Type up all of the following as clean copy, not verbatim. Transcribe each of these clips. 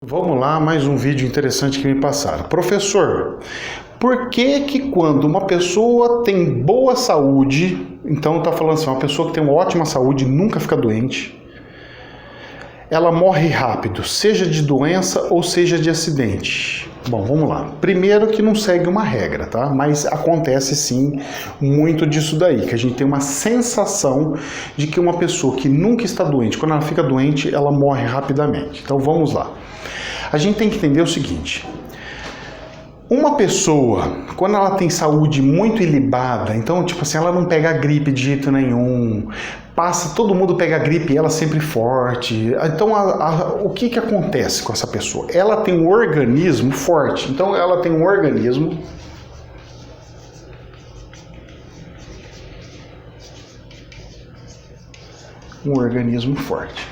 Vamos lá, mais um vídeo interessante que me passaram. Professor, por que que quando uma pessoa tem boa saúde, então tá falando assim, uma pessoa que tem uma ótima saúde, nunca fica doente, ela morre rápido, seja de doença ou seja de acidente? Bom, vamos lá. Primeiro que não segue uma regra, tá? Mas acontece sim muito disso daí, que a gente tem uma sensação de que uma pessoa que nunca está doente, quando ela fica doente, ela morre rapidamente. Então vamos lá. A gente tem que entender o seguinte: uma pessoa, quando ela tem saúde muito ilibada, então, tipo assim, ela não pega gripe de jeito nenhum, todo mundo pega gripe e ela sempre forte. Então, o que acontece com essa pessoa? Ela tem um organismo forte, então ela tem um organismo forte.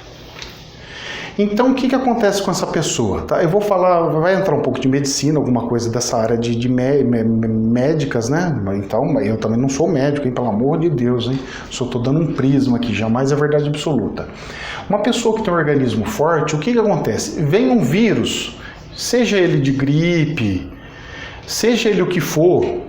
Então, o que acontece com essa pessoa? Tá? Eu vou falar, vai entrar um pouco de medicina, alguma coisa dessa área de médicas, né? Então, eu também não sou médico, hein? Pelo amor de Deus, hein? Só estou dando um prisma aqui, jamais é verdade absoluta. Uma pessoa que tem um organismo forte, o que acontece? Vem um vírus, seja ele de gripe, seja ele o que for,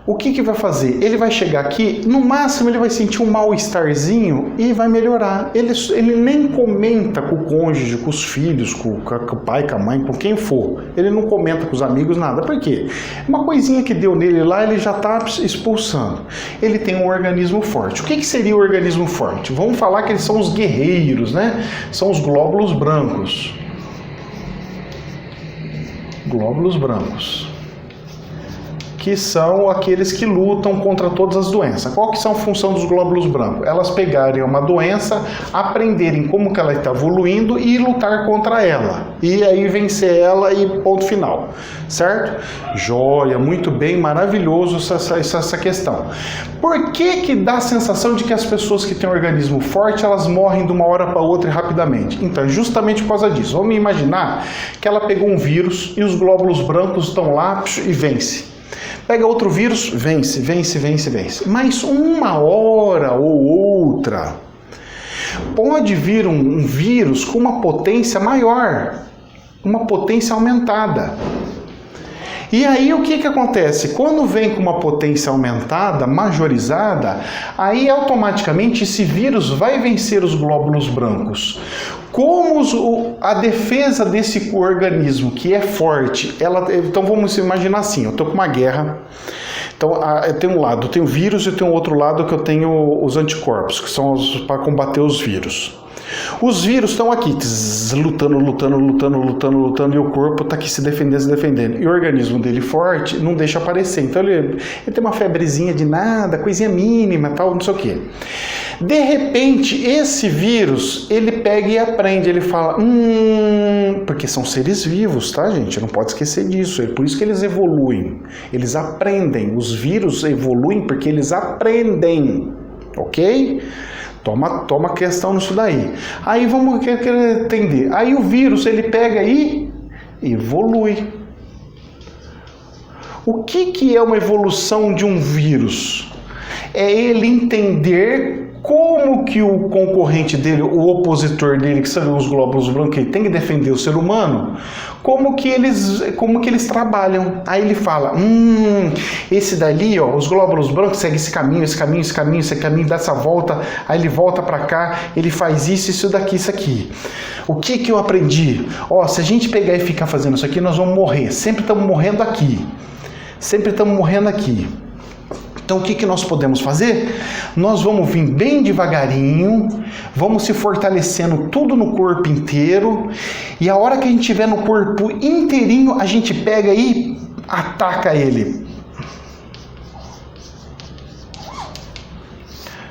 o que vai fazer? Ele vai chegar aqui, no máximo ele vai sentir um mal-estarzinho e vai melhorar. Ele nem comenta com o cônjuge, com os filhos, com o pai, com a mãe, com quem for. Ele não comenta com os amigos, nada. Por quê? Uma coisinha que deu nele lá, ele já está expulsando. Ele tem um organismo forte. O que seria o organismo forte? Vamos falar que eles são os guerreiros, né? São os glóbulos brancos. Glóbulos brancos, que são aqueles que lutam contra todas as doenças. Qual que são a função dos glóbulos brancos? Elas pegarem uma doença, aprenderem como que ela está evoluindo e lutar contra ela. E aí vencer ela e ponto final. Certo? Joia, muito bem, maravilhoso essa questão. Por que dá a sensação de que as pessoas que têm um organismo forte, elas morrem de uma hora para outra e rapidamente? Então, justamente por causa disso. Vamos imaginar que ela pegou um vírus e os glóbulos brancos estão lá e vence. Pega outro vírus, vence. Mas uma hora ou outra, pode vir um vírus com uma potência maior, uma potência aumentada. E aí o que acontece? Quando vem com uma potência aumentada, majorizada, aí automaticamente esse vírus vai vencer os glóbulos brancos. Como a defesa desse organismo, que é forte, então vamos imaginar assim, eu estou com uma guerra, então eu tenho um lado, eu tenho o vírus e eu tenho outro lado que eu tenho os anticorpos, que são para combater os vírus. Os vírus estão aqui, lutando, e o corpo está aqui se defendendo. E o organismo dele forte não deixa aparecer. Então ele tem uma febrezinha de nada, coisinha mínima, tal, não sei o quê. De repente, esse vírus, ele pega e aprende, ele fala, porque são seres vivos, tá, gente? Não pode esquecer disso. É por isso que eles evoluem. Eles aprendem. Os vírus evoluem porque eles aprendem, ok? Toma questão nisso daí. Aí vamos querer entender. Aí o vírus, ele pega e evolui. O que é uma evolução de um vírus? É ele entender como que o concorrente dele, o opositor dele, que são os glóbulos brancos, que ele tem que defender o ser humano, como que eles trabalham. Aí ele fala, esse dali, ó, os glóbulos brancos seguem esse caminho, dá essa volta, aí ele volta para cá, ele faz isso daqui, isso aqui. O que eu aprendi? Ó, se a gente pegar e ficar fazendo isso aqui, nós vamos morrer. Sempre estamos morrendo aqui. Então, o que nós podemos fazer? Nós vamos vir bem devagarinho, vamos se fortalecendo tudo no corpo inteiro, e a hora que a gente estiver no corpo inteirinho, a gente pega e ataca ele.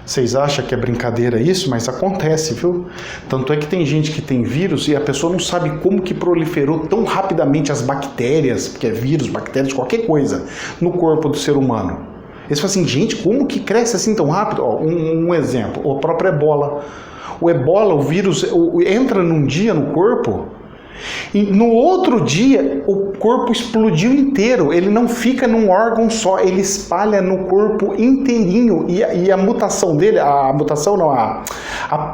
Vocês acham que é brincadeira isso? Mas acontece, viu? Tanto é que tem gente que tem vírus e a pessoa não sabe como que proliferou tão rapidamente as bactérias, porque é vírus, bactérias, qualquer coisa, no corpo do ser humano. Eles falam assim, gente, como que cresce assim tão rápido? Ó, um exemplo, o próprio ebola. O ebola, o vírus, entra num dia no corpo E no outro dia, o corpo explodiu inteiro. Ele não fica num órgão só, ele espalha no corpo inteirinho. E a mutação dele, a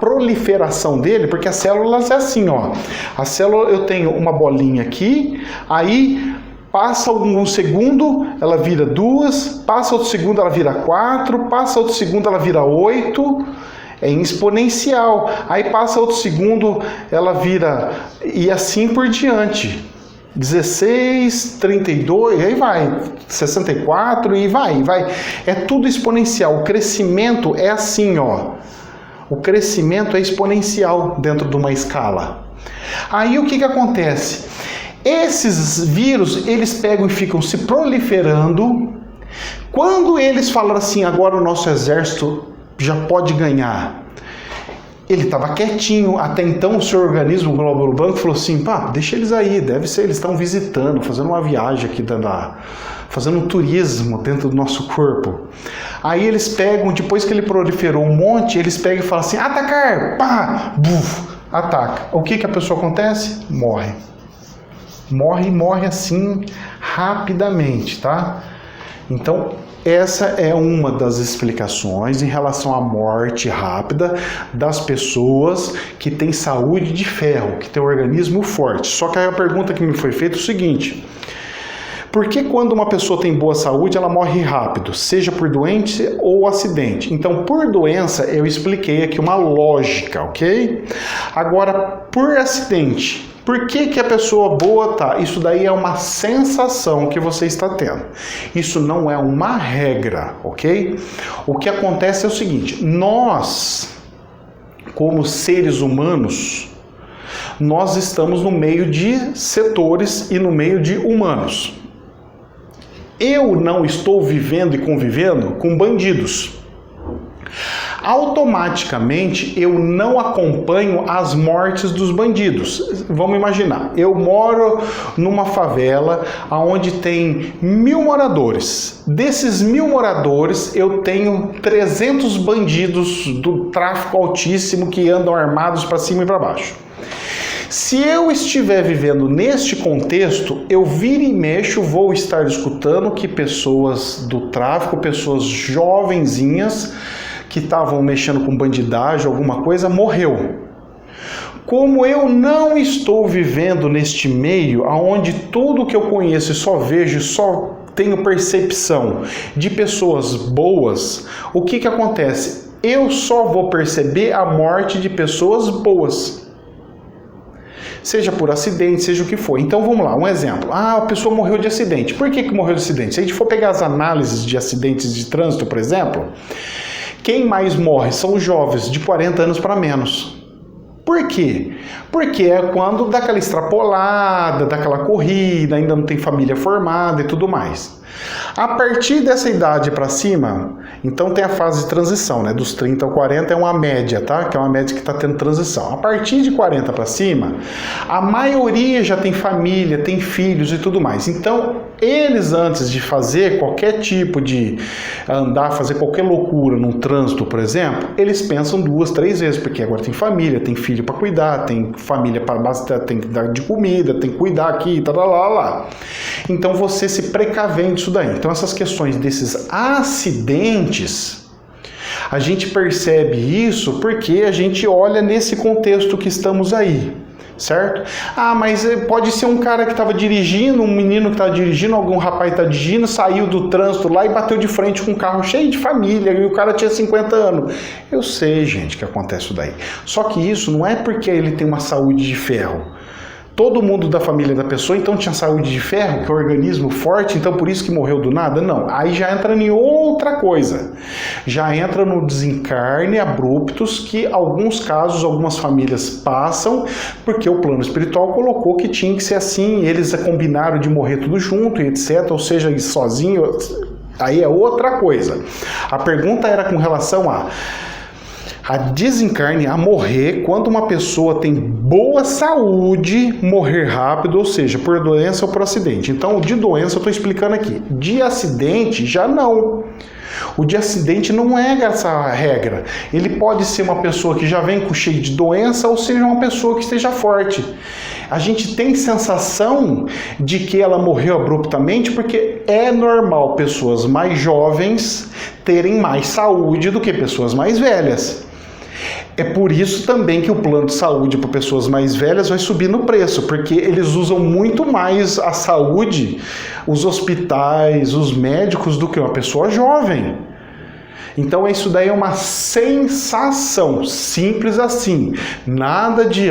proliferação dele, porque as células é assim, ó. A célula, eu tenho uma bolinha aqui, aí passa um segundo, ela vira 2, passa outro segundo, ela vira 4, passa outro segundo, ela vira 8, é exponencial. Aí passa outro segundo, ela vira, e assim por diante. 16, 32, aí vai, 64 e vai. É tudo exponencial. O crescimento é assim, ó. O crescimento é exponencial dentro de uma escala. Aí o que acontece? Esses vírus, eles pegam e ficam se proliferando. Quando eles falam assim, agora o nosso exército já pode ganhar, ele estava quietinho, até então o seu organismo, o glóbulo branco, falou assim, pá, deixa eles aí, deve ser, eles estão visitando, fazendo uma viagem aqui, fazendo um turismo dentro do nosso corpo. Aí eles pegam, depois que ele proliferou um monte, eles pegam e falam assim, atacar, pá, buf, ataca. O que a pessoa acontece? Morre assim, rapidamente, tá? Então, essa é uma das explicações em relação à morte rápida das pessoas que têm saúde de ferro, que têm um organismo forte. Só que a pergunta que me foi feita é o seguinte: por que quando uma pessoa tem boa saúde, ela morre rápido, seja por doença ou acidente? Então, por doença, eu expliquei aqui uma lógica, ok? Agora, por acidente, por que a pessoa boa tá? Isso daí é uma sensação que você está tendo. Isso não é uma regra, ok? O que acontece é o seguinte: nós, como seres humanos, nós estamos no meio de setores e no meio de humanos. Eu não estou vivendo e convivendo com bandidos. Automaticamente eu não acompanho as mortes dos bandidos. Vamos imaginar, eu moro numa favela onde tem 1000 moradores. Desses 1000 moradores, eu tenho 300 bandidos do tráfico altíssimo que andam armados para cima e para baixo. Se eu estiver vivendo neste contexto, eu viro e mexo, vou estar escutando que pessoas do tráfico, pessoas jovenzinhas que estavam mexendo com bandidagem, alguma coisa, morreu. Como eu não estou vivendo neste meio, onde tudo que eu conheço e só vejo, só tenho percepção de pessoas boas, o que acontece? Eu só vou perceber a morte de pessoas boas. Seja por acidente, seja o que for. Então vamos lá, um exemplo. A pessoa morreu de acidente. Por que morreu de acidente? Se a gente for pegar as análises de acidentes de trânsito, por exemplo, quem mais morre são os jovens de 40 anos para menos. Por quê? Porque é quando dá aquela extrapolada, dá aquela corrida, ainda não tem família formada e tudo mais. A partir dessa idade para cima, então tem a fase de transição, né? Dos 30 ao 40 é uma média, tá? Que é uma média que está tendo transição. A partir de 40 para cima, a maioria já tem família, tem filhos e tudo mais. Então, eles antes de fazer qualquer tipo de fazer qualquer loucura no trânsito, por exemplo, eles pensam 2, 3 vezes, porque agora tem família, tem filho para cuidar, tem família para tem que dar de comida, tem que cuidar aqui, lá. Então você se precavendo disso daí. Então essas questões desses acidentes, a gente percebe isso porque a gente olha nesse contexto que estamos aí, certo? Mas pode ser um cara que estava dirigindo, um menino que estava dirigindo, algum rapaz que está dirigindo, saiu do trânsito lá e bateu de frente com um carro cheio de família e o cara tinha 50 anos. Eu sei, gente, que acontece isso daí. Só que isso não é porque ele tem uma saúde de ferro. Todo mundo da família da pessoa, então, tinha saúde de ferro, que é um organismo forte, então por isso que morreu do nada? Não. Aí já entra em outra coisa. Já entra no desencarne abruptos que, alguns casos, algumas famílias passam, porque o plano espiritual colocou que tinha que ser assim, eles combinaram de morrer tudo junto e etc, ou seja, sozinho, aí é outra coisa. A pergunta era com relação a desencarne, a morrer, quando uma pessoa tem boa saúde, morrer rápido, ou seja, por doença ou por acidente. Então, de doença eu estou explicando aqui. De acidente, já não. O de acidente não é essa regra. Ele pode ser uma pessoa que já vem cheio de doença ou seja uma pessoa que esteja forte. A gente tem sensação de que ela morreu abruptamente porque é normal pessoas mais jovens terem mais saúde do que pessoas mais velhas. É por isso também que o plano de saúde para pessoas mais velhas vai subir no preço, porque eles usam muito mais a saúde, os hospitais, os médicos, do que uma pessoa jovem. Então isso daí é uma sensação, simples assim. Nada de,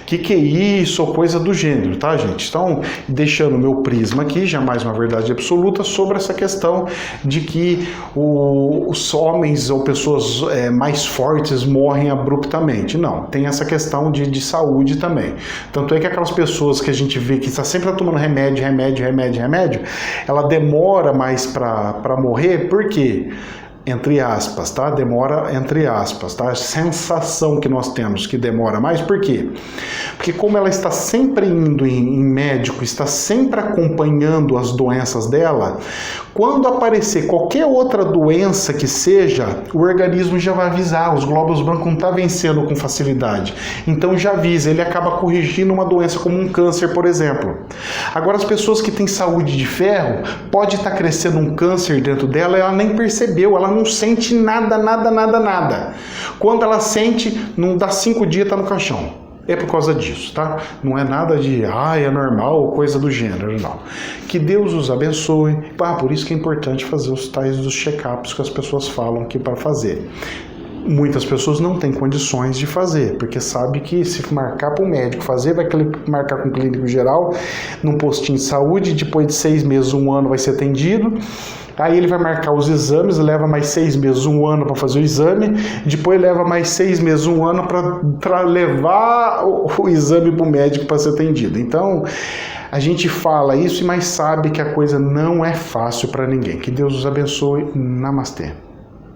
que é isso, ou coisa do gênero, tá, gente? Então, deixando o meu prisma aqui, jamais uma verdade absoluta, sobre essa questão de que os homens ou pessoas mais fortes morrem abruptamente. Não, tem essa questão de saúde também. Tanto é que aquelas pessoas que a gente vê que está sempre tomando remédio, ela demora mais para morrer, por quê? Entre aspas, tá? Demora entre aspas, tá? A sensação que nós temos que demora mais, por quê? Porque como ela está sempre indo em médico, está sempre acompanhando as doenças dela, quando aparecer qualquer outra doença que seja, o organismo já vai avisar, os glóbulos brancos não estão vencendo com facilidade. Então já avisa, ele acaba corrigindo uma doença como um câncer, por exemplo. Agora as pessoas que têm saúde de ferro, pode estar crescendo um câncer dentro dela, ela nem percebeu, ela não sente nada. Quando ela sente, não dá 5 dias, está no caixão. É por causa disso, tá? Não é nada de, é normal ou coisa do gênero, não. Que Deus os abençoe. Por isso que é importante fazer os tais dos check-ups que as pessoas falam que para fazer. Muitas pessoas não têm condições de fazer, porque sabe que se marcar para o médico fazer, vai marcar com o clínico geral, num postinho de saúde, depois de 6 meses, 1 ano vai ser atendido. Aí ele vai marcar os exames, leva mais 6 meses, 1 ano para fazer o exame, depois leva mais 6 meses, 1 ano para levar o exame para o médico para ser atendido. Então, a gente fala isso, mas sabe que a coisa não é fácil para ninguém. Que Deus os abençoe. Namastê.